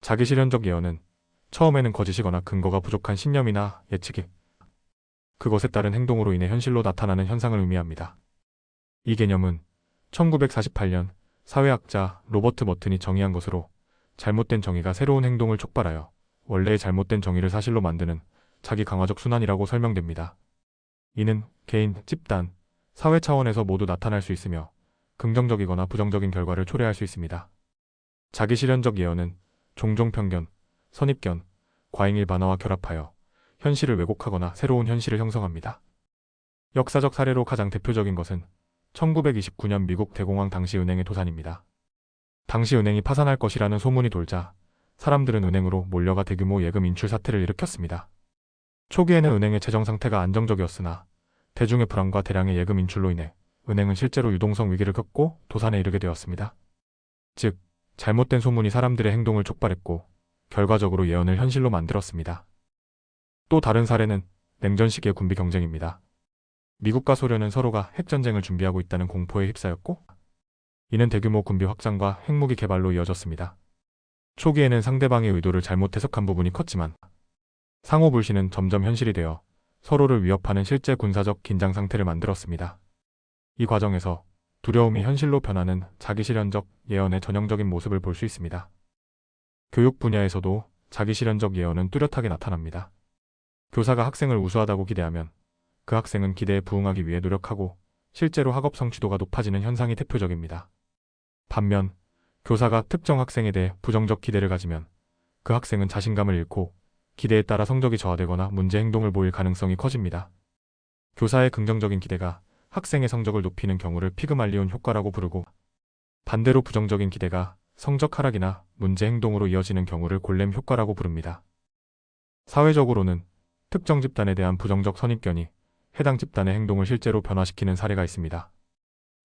자기실현적 예언은 처음에는 거짓이거나 근거가 부족한 신념이나 예측이 그것에 따른 행동으로 인해 현실로 나타나는 현상을 의미합니다. 이 개념은 1948년 사회학자 로버트 머튼이 정의한 것으로, 잘못된 정의가 새로운 행동을 촉발하여 원래의 잘못된 정의를 사실로 만드는 자기 강화적 순환이라고 설명됩니다. 이는 개인, 집단, 사회 차원에서 모두 나타날 수 있으며 긍정적이거나 부정적인 결과를 초래할 수 있습니다. 자기실현적 예언은 종종 편견, 선입견, 과잉일반화와 결합하여 현실을 왜곡하거나 새로운 현실을 형성합니다. 역사적 사례로 가장 대표적인 것은 1929년 미국 대공황 당시 은행의 도산입니다. 당시 은행이 파산할 것이라는 소문이 돌자 사람들은 은행으로 몰려가 대규모 예금 인출 사태를 일으켰습니다. 초기에는 은행의 재정 상태가 안정적이었으나 대중의 불안과 대량의 예금 인출로 인해 은행은 실제로 유동성 위기를 겪고 도산에 이르게 되었습니다. 즉, 잘못된 소문이 사람들의 행동을 촉발했고 결과적으로 예언을 현실로 만들었습니다. 또 다른 사례는 냉전 시기의 군비 경쟁입니다. 미국과 소련은 서로가 핵전쟁을 준비하고 있다는 공포에 휩싸였고, 이는 대규모 군비 확장과 핵무기 개발로 이어졌습니다. 초기에는 상대방의 의도를 잘못 해석한 부분이 컸지만 상호 불신은 점점 현실이 되어 서로를 위협하는 실제 군사적 긴장 상태를 만들었습니다. 이 과정에서 두려움이 현실로 변하는 자기실현적 예언의 전형적인 모습을 볼 수 있습니다. 교육 분야에서도 자기실현적 예언은 뚜렷하게 나타납니다. 교사가 학생을 우수하다고 기대하면 그 학생은 기대에 부응하기 위해 노력하고 실제로 학업 성취도가 높아지는 현상이 대표적입니다. 반면 교사가 특정 학생에 대해 부정적 기대를 가지면 그 학생은 자신감을 잃고 기대에 따라 성적이 저하되거나 문제 행동을 보일 가능성이 커집니다. 교사의 긍정적인 기대가 학생의 성적을 높이는 경우를 피그말리온 효과라고 부르고, 반대로 부정적인 기대가 성적 하락이나 문제 행동으로 이어지는 경우를 골렘 효과라고 부릅니다. 사회적으로는 특정 집단에 대한 부정적 선입견이 해당 집단의 행동을 실제로 변화시키는 사례가 있습니다.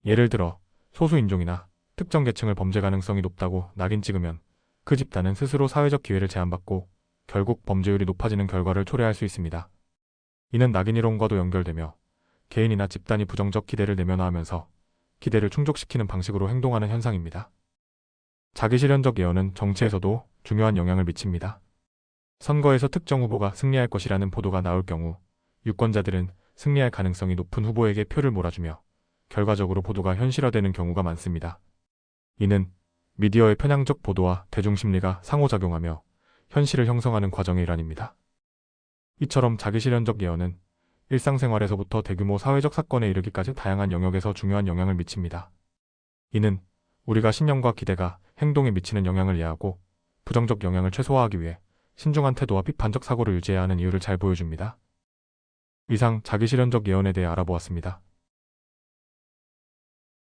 예를 들어 소수인종이나 특정 계층을 범죄 가능성이 높다고 낙인 찍으면 그 집단은 스스로 사회적 기회를 제한받고 결국 범죄율이 높아지는 결과를 초래할 수 있습니다. 이는 낙인 이론과도 연결되며 개인이나 집단이 부정적 기대를 내면화하면서 기대를 충족시키는 방식으로 행동하는 현상입니다. 자기실현적 예언은 정치에서도 중요한 영향을 미칩니다. 선거에서 특정 후보가 승리할 것이라는 보도가 나올 경우 유권자들은 승리할 가능성이 높은 후보에게 표를 몰아주며 결과적으로 보도가 현실화되는 경우가 많습니다. 이는 미디어의 편향적 보도와 대중심리가 상호작용하며 현실을 형성하는 과정의 일환입니다. 이처럼 자기실현적 예언은 일상생활에서부터 대규모 사회적 사건에 이르기까지 다양한 영역에서 중요한 영향을 미칩니다. 이는 우리가 신념과 기대가 행동에 미치는 영향을 이해하고 부정적 영향을 최소화하기 위해 신중한 태도와 비판적 사고를 유지해야 하는 이유를 잘 보여줍니다. 이상 자기실현적 예언에 대해 알아보았습니다.